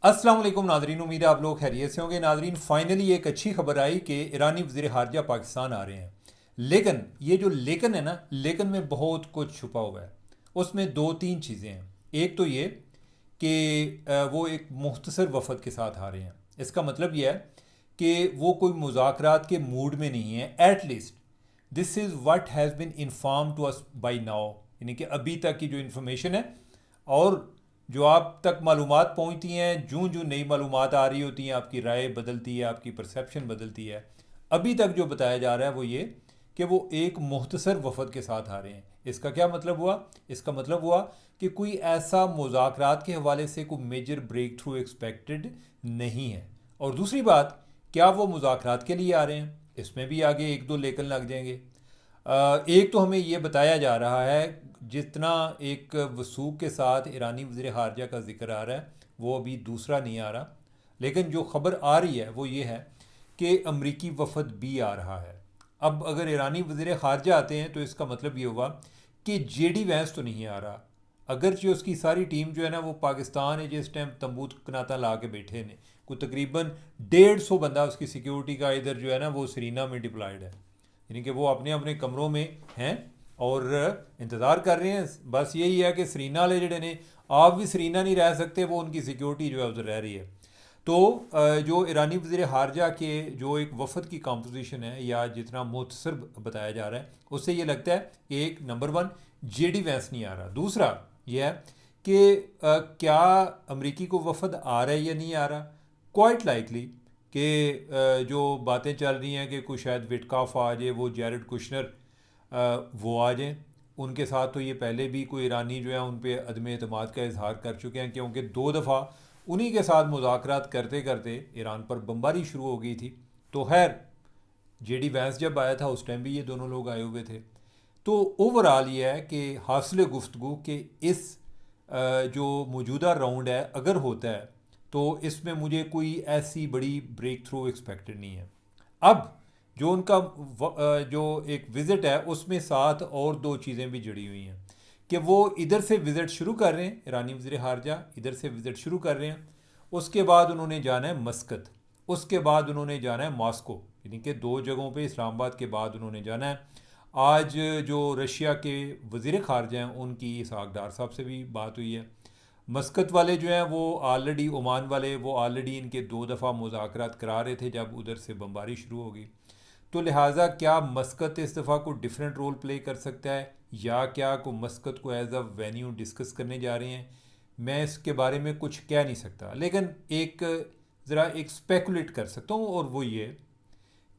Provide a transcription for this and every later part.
अस्सलाम वालेकुम नाजरीन, उम्मीद है आप लोग खैरियत से होंगे। नाजरीन, फाइनली एक अच्छी खबर आई कि ईरानी वज़ीर ख़ारजा पाकिस्तान आ रहे हैं। लेकिन ये जो लेकिन है ना, लेकिन में बहुत कुछ छुपा हुआ है। उसमें दो तीन चीज़ें हैं। एक तो ये कि वो एक मुख्तसर वफद के साथ आ रहे हैं। इसका मतलब यह है कि वो कोई मुज़ाकरात के मूड में नहीं है। At least this is what has been inform to us by now, यानी कि अभी तक की जो इन्फॉर्मेशन है और जो आप तक मालूमात पहुंचती हैं, जूं जूं नई मालूमात आ रही होती हैं, आपकी राय बदलती है, आपकी परसेप्शन बदलती है। अभी तक जो बताया जा रहा है वो ये कि वो एक मुख्तसर वफद के साथ आ रहे हैं। इसका क्या मतलब हुआ? इसका मतलब हुआ कि कोई ऐसा मुज़ाकरात के हवाले से कोई मेजर ब्रेक थ्रू एक्सपेक्टेड नहीं है। और दूसरी बात, क्या वो मुज़ाकरात के लिए आ रहे हैं? इसमें भी आगे एक दो लेकिन लग जाएंगे। एक तो हमें ये बताया जा रहा है, जितना एक वसूख के साथ ईरानी वज़ीर ख़ारजा का जिक्र आ रहा है वो अभी दूसरा नहीं आ रहा। लेकिन जो ख़बर आ रही है वो ये है कि अमरीकी वफद भी आ रहा है। अब अगर ईरानी वज़ीर ख़ारजा आते हैं तो इसका मतलब ये होगा कि जेडी वैंस तो नहीं आ रहा। अगरचे उसकी सारी टीम जो है ना वो पाकिस्तान है, जिस टाइम तंबूत कनाता ला के बैठे ने, कोई तकरीबन 150 बंदा उसकी सिक्योरिटी का इधर जो है ना वो सरीना में डिप्लॉयड है। यानी कि वो अपने अपने कमरों में हैं और इंतज़ार कर रहे हैं। बस यही है कि सरीना वाले जड़े ने, आप भी सरीना नहीं रह सकते, वो उनकी सिक्योरिटी जो है उधर रह रही है। तो जो ईरानी वज़ीर ख़ारजा के जो एक वफद की कंपोजिशन है या जितना मुख्तसर बताया जा रहा है, उससे ये लगता है कि एक नंबर वन, जेडी वैंस नहीं आ रहा। दूसरा यह है कि क्या अमरीकी को वफद आ रहा है या नहीं आ रहा। क्वाइट लाइकली कि जो बातें चल रही हैं कि कुछ शायद विटकाफ आ जाए, वो जैरेड कुशनर वो आ जाएं। उनके साथ तो ये पहले भी कोई ईरानी जो है उन पर अदम एतमाद का इजहार कर चुके हैं, क्योंकि दो दफ़ा उन्हीं के साथ मुज़ाकरात करते करते ईरान पर बमबारी शुरू हो गई थी। तो खैर, जेडी वैंस जब आया था उस टाइम भी ये दोनों लोग आए हुए थे। तो ओवरऑल ये है कि हासिल गुफ्तगू के इस जो मौजूदा राउंड है अगर होता है तो इसमें मुझे कोई ऐसी बड़ी ब्रेक थ्रू एक्सपेक्टेड नहीं है। अब जो उनका जो एक विज़िट है उसमें साथ और दो चीज़ें भी जुड़ी हुई हैं कि वो इधर से विज़िट शुरू कर रहे हैं, ईरानी वज़ीर ख़ारजा इधर से विज़िट शुरू कर रहे हैं। उसके बाद उन्होंने जाना है मस्कत, उसके बाद उन्होंने जाना है मॉस्को, यानी कि दो जगहों पे इस्लामाबाद के बाद उन्होंने जाना है। आज जो रशिया के वज़ीर ख़ारजा हैं उनकी इसहाक डार साहब से भी बात हुई है। मस्कत वाले जो हैं वो ऑलरेडी, ओमान वाले वो ऑलरेडी इनके दो दफ़ा मुज़ाकरात करा रहे थे जब उधर से बमबारी शुरू हो गई। तो लिहाजा क्या मस्कत इस दफ़ा को डिफरेंट रोल प्ले कर सकता है, या क्या को मस्कत को एज अ वेन्यू डिस्कस करने जा रहे हैं, मैं इसके बारे में कुछ कह नहीं सकता। लेकिन एक ज़रा एक स्पेकुलेट कर सकता हूँ, और वो ये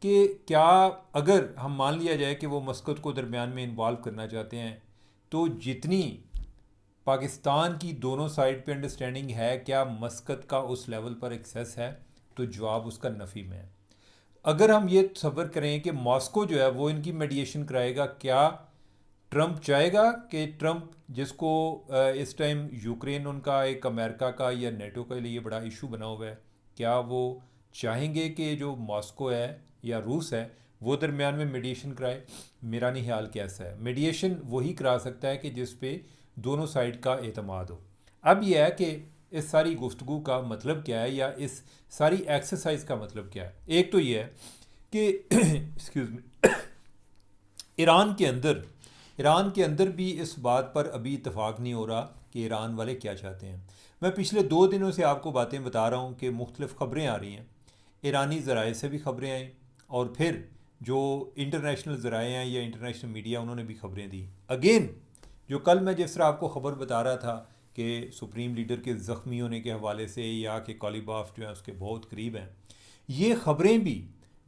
कि क्या अगर हम मान लिया जाए कि वो मस्कत को दरमियान में इन्वॉल्व करना चाहते हैं, तो जितनी पाकिस्तान की दोनों साइड पे अंडरस्टैंडिंग है, क्या मस्कत का उस लेवल पर एक्सेस है? तो जवाब उसका नफ़ी में है। अगर हम ये तसव्वुर करें कि मॉस्को जो है वो इनकी मेडिएशन कराएगा, क्या ट्रंप चाहेगा कि ट्रंप जिसको इस टाइम यूक्रेन उनका एक अमेरिका का या नेटो के लिए बड़ा इशू बना हुआ है, क्या वो चाहेंगे कि जो मॉस्को है या रूस है वो दरमियान में मेडिएशन कराए? मेरा नहीं ख्याल कि ऐसा है। मेडिएशन वही करा सकता है कि जिस पे दोनों साइड का एतमाद हो। अब यह है कि इस सारी गुफ्तगू का मतलब क्या है, या इस सारी एक्सरसाइज का मतलब क्या है। एक तो ये है कि एक्सक्यूज़ मी, ईरान के अंदर ईरान के अंदर भी इस बात पर अभी इतफाक़ नहीं हो रहा कि ईरान वाले क्या चाहते हैं। मैं पिछले 2 दिनों से आपको बातें बता रहा हूँ कि मुख्तलिफ़ ख़बरें आ रही हैं, ईरानी ज़राए से भी ख़बरें आई, और फिर जो इंटरनेशनल ज़राए हैं या इंटरनेशनल मीडिया उन्होंने भी ख़बरें दी। अगेन, जो कल मैं जिस तरह आपको ख़बर बता रहा था कि सुप्रीम लीडर के ज़ख्मी होने के हवाले से, या कि कॉलीबाफ जो है उसके बहुत करीब हैं, ये ख़बरें भी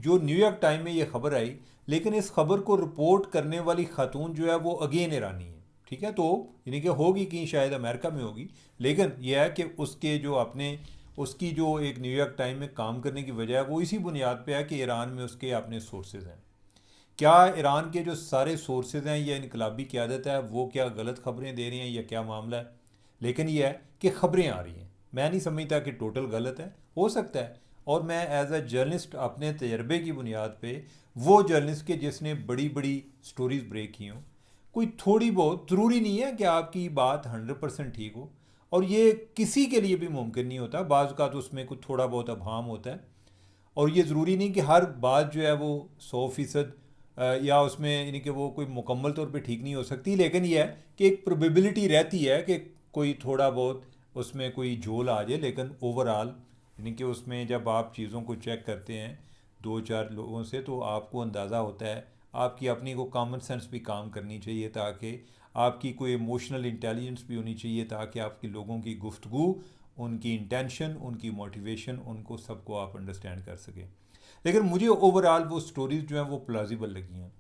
जो न्यूयॉर्क टाइम में ये ख़बर आई, लेकिन इस खबर को रिपोर्ट करने वाली खातून जो है वो अगेन ईरानी है। ठीक है, तो यानी कि होगी कि शायद अमेरिका में होगी, लेकिन यह है कि उसके जो अपने उसकी जो एक न्यूयॉर्क टाइम में काम करने की वजह है वो इसी बुनियाद पे है कि ईरान में उसके अपने सोर्सेज हैं। क्या ईरान के जो सारे सोर्सेज हैं या इनकलाबी क़यादत है वो क्या गलत खबरें दे रही हैं या क्या मामला है? लेकिन यह है कि ख़बरें आ रही हैं। मैं नहीं समझता कि टोटल गलत है, हो सकता है। और मैं एज अ जर्नलिस्ट अपने तजर्बे की बुनियाद पे, वो जर्नलिस्ट के जिसने बड़ी बड़ी स्टोरीज़ ब्रेक की हों, कोई थोड़ी बहुत, ज़रूरी नहीं है कि आपकी बात 100% ठीक हो, और ये किसी के लिए भी मुमकिन नहीं होता, बाज़ का तो उसमें कुछ थोड़ा बहुत अभाम होता है। और ये ज़रूरी नहीं कि हर बात जो है वो 100% या उसमें यानी कि वो कोई मुकम्मल तौर पे ठीक नहीं हो सकती, लेकिन ये है कि एक प्रोबेबिलिटी रहती है कि कोई थोड़ा बहुत उसमें कोई झोल आ जाए। लेकिन ओवरऑल यानी कि उसमें जब आप चीज़ों को चेक करते हैं दो चार लोगों से, तो आपको अंदाज़ा होता है। आपकी अपनी को कॉमन सेंस भी काम करनी चाहिए, ताकि आपकी कोई इमोशनल इंटेलिजेंस भी होनी चाहिए, ताकि आपके लोगों की गुफ्तगू, उनकी इंटेंशन, उनकी मोटिवेशन, उनको सबको आप अंडरस्टैंड कर सकें। लेकिन मुझे ओवरऑल वो स्टोरीज़ जो हैं वो प्लाजिबल लगी हैं।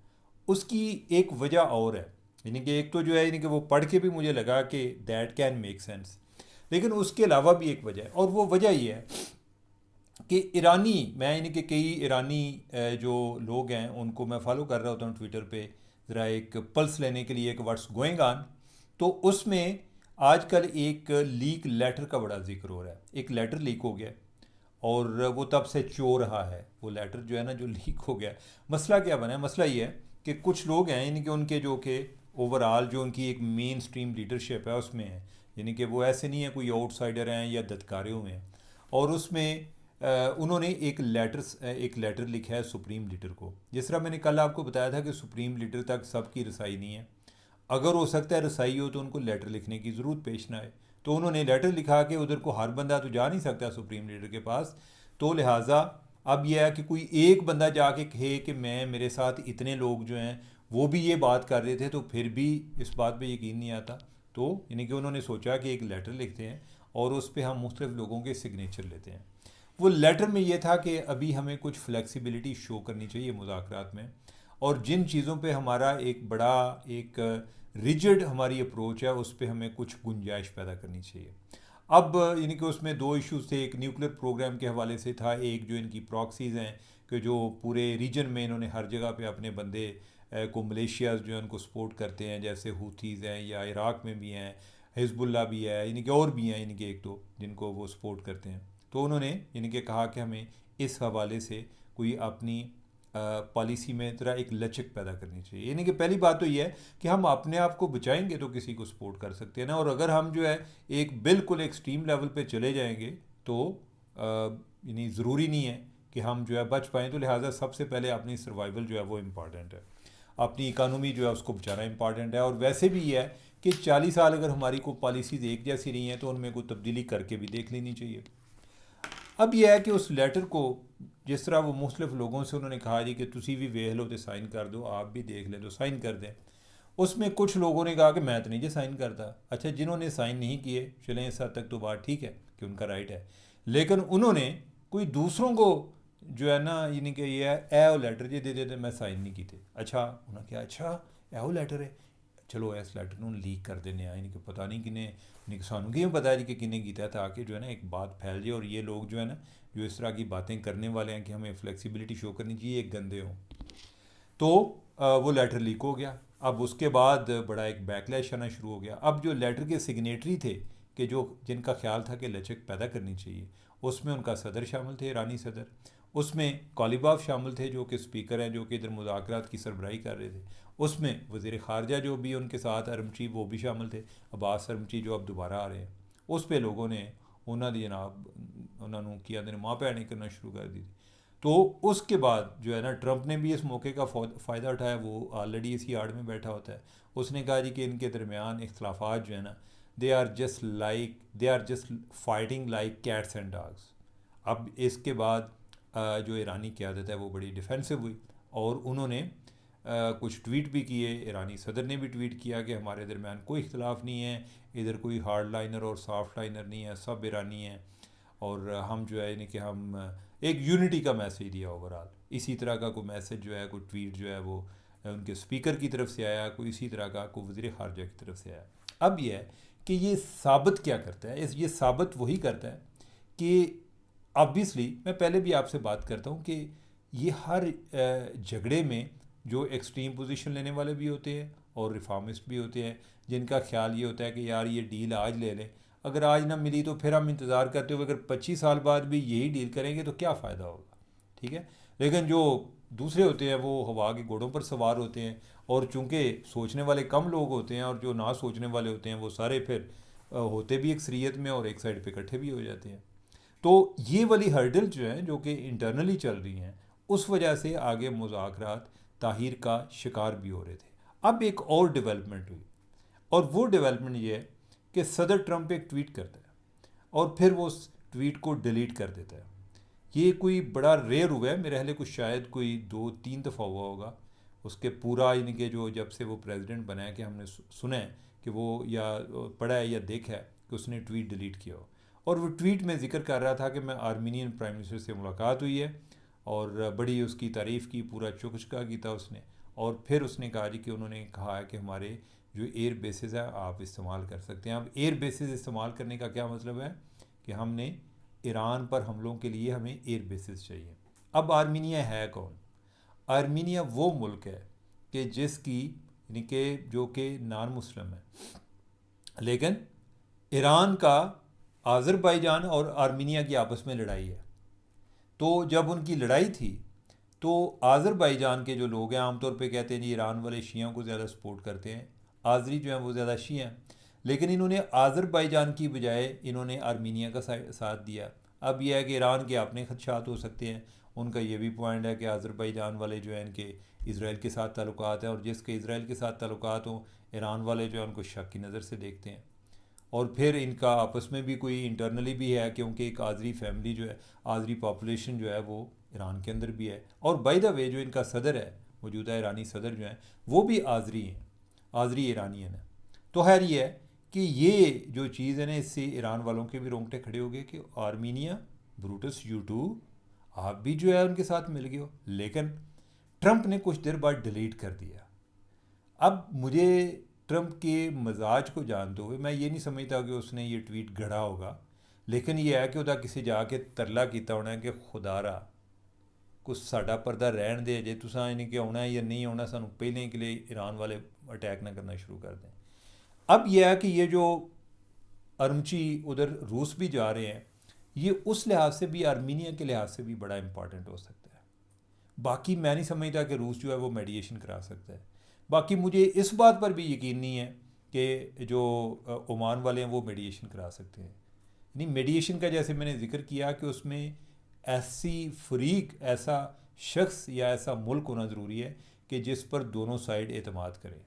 उसकी एक वजह और है, यानी कि एक तो जो है यानी कि वो पढ़ के भी मुझे लगा कि दैट कैन मेक सेंस, लेकिन उसके अलावा भी एक वजह है। और वो वजह ये है कि ईरानी, मैं यानी कि कई ईरानी जो लोग हैं उनको मैं फॉलो कर रहा होता हूँ ट्विटर पे, ज़रा एक पल्स लेने के लिए, एक व्हाट्स गोइंग ऑन। तो उसमें आजकल एक लीक लेटर का बड़ा जिक्र हो रहा है। एक लेटर लीक हो गया और वो तब से चो रहा है वो लेटर जो है ना, जो लीक हो गया। मसला क्या बना है? मसला ये है कि कुछ लोग हैं यानी कि उनके जो कि ओवरऑल जो उनकी एक मेन स्ट्रीम लीडरशिप है उसमें है, यानी कि वो ऐसे नहीं है कोई आउटसाइडर हैं या धतकारे हुए हैं। और उसमें उन्होंने एक लेटर लिखा है सुप्रीम लीडर को। जिस तरह मैंने कल आपको बताया था कि सुप्रीम लीडर तक सबकी रसाई नहीं है, अगर हो सकता है रसाई हो तो उनको लेटर लिखने की ज़रूरत पेश ना आए। तो उन्होंने लेटर लिखा कि उधर को हर बंदा तो जा नहीं सकता सुप्रीम लीडर के पास, तो लिहाजा अब यह है कि कोई एक बंदा जाके कहे कि मैं, मेरे साथ इतने लोग जो हैं वो भी ये बात कर रहे थे, तो फिर भी इस बात पे यकीन नहीं आता। तो यानी कि उन्होंने सोचा कि एक लेटर लिखते हैं और उस पर हम मुख्तलिफ लोगों के सिग्नेचर लेते हैं। वो लेटर में ये था कि अभी हमें कुछ फ्लेक्सिबिलिटी शो करनी चाहिए मुज़ाकरात में, और जिन चीज़ों पे हमारा एक बड़ा एक रिजिड हमारी अप्रोच है उस पे हमें कुछ गुंजाइश पैदा करनी चाहिए। अब यानी कि उसमें दो इश्यूज थे, एक न्यूक्लियर प्रोग्राम के हवाले से था, एक जो इनकी प्रॉक्सीज़ हैं कि जो पूरे रीजन में इन्होंने हर जगह पे अपने बंदे को, मलेशियाज जो है उनको सपोर्ट करते हैं, जैसे हूथीज़ हैं या इराक़ में भी हैं, हिजबुल्ला भी है, यानी कि और भी हैं यानी कि एक दो जिनको वो सपोर्ट करते हैं। तो उन्होंने यानी कि कहा कि हमें इस हवाले से कोई अपनी पॉलिसी में तरह एक लचक पैदा करनी चाहिए। यानी कि पहली बात तो ये है कि हम अपने आप को बचाएंगे तो किसी को सपोर्ट कर सकते हैं ना, और अगर हम जो है एक बिल्कुल एक्सट्रीम लेवल पे चले जाएंगे तो यानी ज़रूरी नहीं है कि हम जो है बच पाएँ। तो लिहाजा सबसे पहले अपनी सर्वाइवल जो है वो इम्पॉर्टेंट है, अपनी इकानमी जो है उसको बचाना इम्पॉर्टेंट है। और वैसे भी ये है कि 40 साल अगर हमारी कोई पॉलिसीज़ एक जैसी रही हैं तो उनमें कोई तब्दीली करके भी देख लेनी चाहिए। अब यह है कि उस लेटर को जिस तरह वो मुख्तलिफ लोगों से उन्होंने कहा जी कि तुसी भी वेख लो तो साइन कर दो, आप भी देख लें तो साइन कर दें। उसमें कुछ लोगों ने कहा कि मैं तो नहीं जी साइन करता। अच्छा, जिन्होंने साइन नहीं किए चलें, इस हद तक तो बात ठीक है कि उनका राइट है, लेकिन उन्होंने कोई दूसरों को जो है ना यानी कि ये है ए लेटर जी दे देते मैं साइन नहीं किए। अच्छा, उन्होंने कहा अच्छा ए लेटर है, चलो इस लैटर ਨੂੰ लीक कर देने यानी कि पता नहीं किन्ने, नहीं सानू किमें पता है कि किन्ने किया, ताकि जो है ना एक बात फैल जाए और ये लोग जो है ना जो इस तरह की बातें करने वाले हैं कि हमें फ्लेक्सिबिलिटी शो करनी चाहिए, एक गंदे हों। तो वो लेटर लीक हो गया। अब उसके बाद बड़ा एक बैकलैश आना शुरू हो गया। अब जो लेटर के सिग्नेटरी थे कि जो जिनका ख्याल था कि लचक पैदा करनी चाहिए, उसमें उनका सदर शामिल थे, ईरानी सदर, उसमें कॉलिबाफ शामिल थे जो कि स्पीकर हैं, जो कि इधर मुज़ाकरात की सरबराही कर रहे थे, उसमें वज़ीर ख़ारजा जो भी उनके साथ अरमची वो भी शामिल थे, अब्बास अरमची जो अब दोबारा आ रहे हैं। उस पर लोगों ने उन्होंने जनाब उन्होंने क्या दिन माँ भैन करना शुरू कर दी थी। तो उसके बाद जो है ना ट्रंप ने भी इस मौके का फ़ायदा उठाया, वो ऑलरेडी इसी आड़ में बैठा होता है। उसने कहा जी कि इनके दरमियान इख्तलाफात जो है ना they are just fighting like cats and dogs. अब इसके बाद जो ईरानी क़यादत है वो बड़ी डिफेंसिव हुई और उन्होंने कुछ ट्वीट भी किए। ईरानी सदर ने भी ट्वीट किया कि हमारे दरमियान कोई इख्तलाफ नहीं है, इधर कोई हार्ड लाइनर और सॉफ्ट लाइनर नहीं है, सब ईरानी हैं, और हम जो है यानी कि हम एक यूनिटी का मैसेज दिया ओवरऑल। इसी तरह का कोई मैसेज जो है, कोई ट्वीट जो है वो उनके स्पीकर की तरफ से आया, कोई इसी तरह का कोई वज़ीर ख़ारजा की तरफ से आया। अब यह है कि ये साबित क्या करता है, ये साबित वही करता है कि ऑब्वियसली मैं पहले भी आपसे बात करता हूँ कि ये हर झगड़े में जो एक्सट्रीम पोजीशन लेने वाले भी होते हैं और रिफॉर्मिस्ट भी होते हैं, जिनका ख्याल ये होता है कि यार ये डील आज ले लें, अगर आज ना मिली तो फिर हम इंतज़ार करते हुए अगर 25 साल बाद भी यही डील करेंगे तो क्या फ़ायदा होगा, ठीक है। लेकिन जो दूसरे होते हैं वो हवा के घोड़ों पर सवार होते हैं, और चूंकि सोचने वाले कम लोग होते हैं और जो ना सोचने वाले होते हैं वो सारे फिर होते भी अक्सरियत में और एक साइड पे इकट्ठे भी हो जाते हैं। तो ये वाली हर्डल जो है जो कि इंटरनली चल रही हैं, उस वजह से आगे मुज़ाकरात ताहिर का शिकार भी हो रहे थे। अब एक और डेवलपमेंट हुई, और वो डेवलपमेंट ये है कि सदर ट्रंप एक ट्वीट करता है और फिर वो उस ट्वीट को डिलीट कर देता है। ये कोई बड़ा रेयर हुआ है, मेरे ख्याल कुछ शायद कोई 2-3 दफ़ा हुआ होगा उसके पूरा इनके जो जब से वो प्रेसिडेंट बना है कि हमने सुना है कि वो या पढ़ा है या देखा है कि उसने ट्वीट डिलीट किया हो। और वो ट्वीट में जिक्र कर रहा था कि मैं आर्मीनियन प्राइम मिनिस्टर से मुलाकात हुई है और बड़ी उसकी तारीफ़ की, पूरा चुकचका की था उसने। और फिर उसने कहा जी कि उन्होंने कहा है कि हमारे जो एयर बेसिस है आप इस्तेमाल कर सकते हैं। अब एयर बेसिस इस्तेमाल करने का क्या मतलब है कि हमने ईरान पर हमलों के लिए हमें एयर बेसिस चाहिए। अब आर्मीनिया है कौन? आर्मीनिया वो मुल्क है कि जिसकी यानी कि जो कि नॉन मुस्लिम है, लेकिन ईरान का आज़रबाईजान और आर्मीनिया की आपस में लड़ाई है। तो जब उनकी लड़ाई थी तो आज़रबाईजान के जो लोग हैं आमतौर पे कहते हैं जी ईरान वाले शियों को ज़्यादा सपोर्ट करते हैं, आज़री जो हैं वो ज़्यादा शिया हैं, लेकिन इन्होंने आज़रबाईजान की बजाय इन्होंने आर्मीनिया का साथ दिया। अब यह है कि ईरान के अपने खदशात हो सकते हैं, उनका ये भी पॉइंट है कि आज़रबाईजान वाले जो हैं इनके इसराइल के साथ ताल्लुकात हैं, और जिसके इसराइल के साथ ताल्लुकात हों ईरान वाले जो हैं उनको शक की नज़र से देखते हैं। और फिर इनका आपस में भी कोई इंटरनली भी है, क्योंकि एक आज़री फैमिली जो है, आज़री पॉपुलेशन जो है वो ईरान के अंदर भी है। और बाय द वे जो इनका सदर है, मौजूदा ईरानी सदर जो हैं, वो भी आज़री हैं, आज़री ईरानियन है। तो खैर ये है कि ये जो चीज़ है ना, इससे ईरान वालों के भी रोंगटे खड़े हो गए कि आर्मीनिया ब्रूटस यू आप भी जो है उनके साथ मिल गए हो। लेकिन ट्रंप ने कुछ देर बाद डिलीट कर दिया। अब मुझे ट्रंप के मजाज को जानते हुए मैं ये नहीं समझता कि उसने ये ट्वीट गढ़ा होगा, लेकिन ये है कि उदा किसी जाके तरला किया होना है कि खुदारा कुछ साडा पर्दा रहन दे, जे तुसा इन्हें कि आना है या नहीं आना, सानू पहले के लिए ईरान वाले अटैक ना करना शुरू कर दें। अब यह है कि ये जो अरमची उधर रूस भी जा रहे हैं, ये उस लिहाज से भी आर्मीनिया के लिहाज से भी बड़ा इंपॉर्टेंट हो सकता है। बाकी मैं नहीं समझता कि रूस जो है वो मेडिएशन करा सकता है। बाकी मुझे इस बात पर भी यकीन नहीं है कि जो ओमान वाले हैं वो मेडिएशन करा सकते हैं। नहीं, मेडिएशन का जैसे मैंने जिक्र किया कि उसमें ऐसी फरीक, ऐसा शख्स या ऐसा मुल्क होना ज़रूरी है कि जिस पर दोनों साइड एतमाद करें।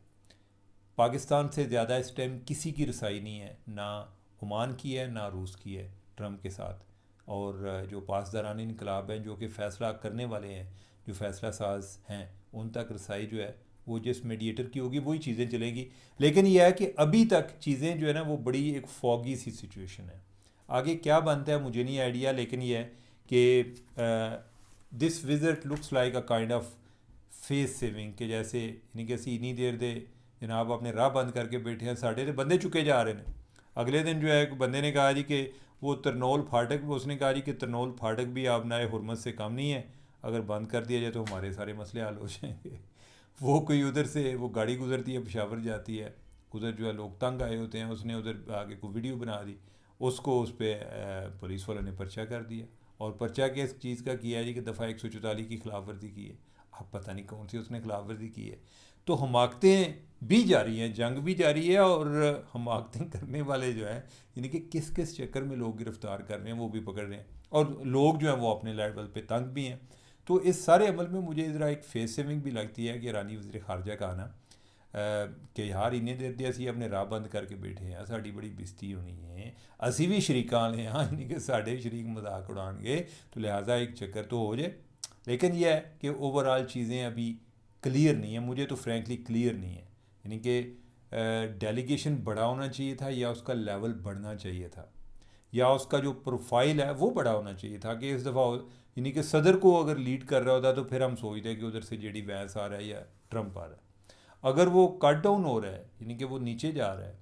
पाकिस्तान से ज़्यादा इस टाइम किसी की रसाई नहीं है, ना ओमान की है ना रूस की है ट्रंप के साथ। और जो पासदारानी इनकलाब हैं, जो कि फ़ैसला करने वाले हैं, जो फ़ैसला साज हैं, उन तक रसाई जो है वो जिस मीडिएटर की होगी वही चीज़ें चलेंगी। लेकिन यह है कि अभी तक चीज़ें जो है ना वो बड़ी एक फॉगी सी सिचुएशन है। आगे क्या बनता है मुझे नहीं आइडिया, लेकिन यह है कि this visit looks like a kind of face saving, के जैसे यानी कि असी इन्नी देर दे जनाब अपने राह बंद करके बैठे हैं, साढ़े तो बंदे चुके जा रहे हैं। अगले दिन जो है एक बंदे ने कहा जी कि वो तरनोल फाटक, उसने कहा जी कि तरनोल फाटक भी आप नाए हुरमत से कम नहीं है, अगर बंद कर दिया जाए तो हमारे सारे मसले हल हो जाएंगे। वो कोई उधर से वो गाड़ी गुजरती है, पेशावर जाती है, उधर जो है लोग तंग आए होते हैं, उसने उधर आगे को वीडियो बना दी, उसको उस पर पुलिस वालों ने पर्चा कर दिया। और पर्चा किस चीज़ का किया है जी कि दफ़ा 144 की खिलाफ वर्जी की है। अब पता नहीं कौन सी उसने खिलाफ वर्जी की है। तो हमाकतें भी जारी हैं, जंग भी जारी है, और हमाकतें करने वाले जो है यानी कि किस किस चक्कर में लोग गिरफ्तार कर रहे हैं वो भी पकड़ रहे हैं, और लोग जो हैं वो अपने लेवल पे तंग भी हैं। तो इस सारे अमल में मुझे ज़रा एक फेस सेविंग भी लगती है कि ईरानी वज़ीर ख़ारजा का आना कि यार इन्हें देर दे असी अपने राह बंद करके बैठे हैं, साड़ी बड़ी बेइज्जती होनी है, असी भी शरीका वाले हाँ, यानी कि साढ़े भी शरीक मजाक उड़ाएंगे, तो लिहाजा एक चक्कर तो हो जाए। लेकिन यह है कि ओवरऑल चीज़ें अभी क्लियर नहीं है, मुझे तो फ्रेंकली क्लियर नहीं है। यानी कि डेलीगेशन बड़ा होना चाहिए था, या उसका लेवल बढ़ना चाहिए था, या उसका जो प्रोफाइल है वो बड़ा होना चाहिए था कि इस दफ़ा यानी कि सदर को अगर लीड कर रहा होता तो फिर हम सोचते कि उधर से जेडी वैंस आ रहा है या ट्रंप आ रहा है। अगर वो कट डाउन हो रहा है यानी कि वो नीचे जा रहा है,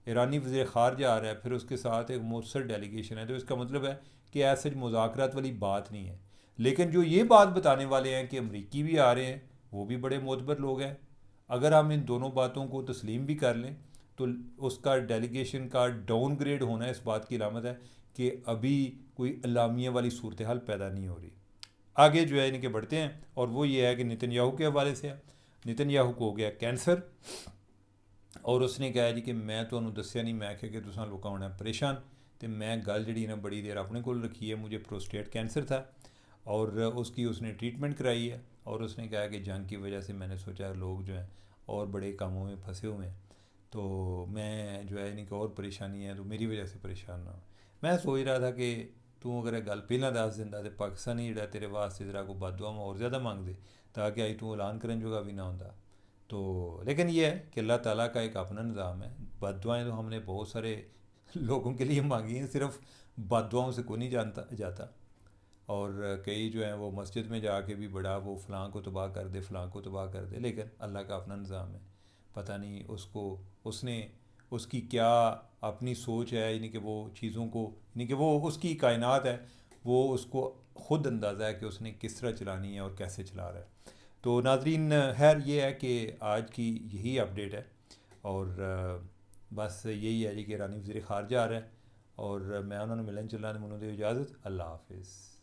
ईरानी वज़ीर ख़ारजा आ रहा है, फिर उसके साथ एक मौसर डेलीगेशन है, तो इसका मतलब है कि ऐसे मुज़ाकरात वाली बात नहीं है। लेकिन जो ये बात बताने वाले हैं कि अमरीकी भी आ रहे हैं, वो भी बड़े मोतबर लोग हैं। अगर हम इन दोनों बातों को तस्लीम भी कर लें तो उसका डेलीगेशन का डाउनग्रेड होना इस बात की अलामत है कि अभी कोई अलामिया वाली सूरत हाल पैदा नहीं हो रही। आगे जो है इनके बढ़ते हैं, और वो ये है कि नेतन्याहू के हवाले से है। नेतन्याहू को हो गया कैंसर, और उसने कहा जी कि मैं तुहानू दस्सिया नहीं, मैं आख्या कि तुसां लोकां होना परेशान। तो मैं गल जी ना बड़ी देर अपने को रखी है। मुझे प्रोस्टेट कैंसर था और उसकी उसने ट्रीटमेंट कराई है। और उसने कहा कि जंग की वजह से मैंने सोचा लोग जो हैं और बड़े कामों में फंसे हुए हैं, तो मैं जो है इनकी और परेशानी है तो मेरी वजह से परेशान ना हो। मैं सोच रहा था कि तू अगर गल पहला दस दिंदा तो पाकिस्तानी जोड़ा तेरे वास्ते जरा को बददुआवां और ज़्यादा मंगदे, ताकि अज तू ऐलान करन जोगा भी ना होंदा। तो लेकिन यह है कि अल्लाह ताला का एक अपना निज़ाम है। बददुआएँ तो हमने बहुत सारे लोगों के लिए मांगी हैं, सिर्फ बददुआओं से कोई नहीं जानता जाता। और कई जो हैं वो मस्जिद में जाके भी बड़ा वो फ़लाँ को तबाह कर दे, फ़लाँ को तबाह कर दे, लेकिन अल्लाह का अपना निज़ाम है। पता नहीं उसको उसने उसकी क्या अपनी सोच है, यानी कि वो चीज़ों को, यानी कि वो उसकी कायनात है, वो उसको ख़ुद अंदाज़ा है कि उसने किस तरह चलानी है और कैसे चला रहा है। तो नाज़रीन, खैर ये है कि आज की यही अपडेट है। और बस यही है जी कि ईरानी वज़ीर ख़ारजा आ रहा है और मैं उन्होंने मिलन चलना, मैनू दे इजाज़त। अल्लाह हाफिज़।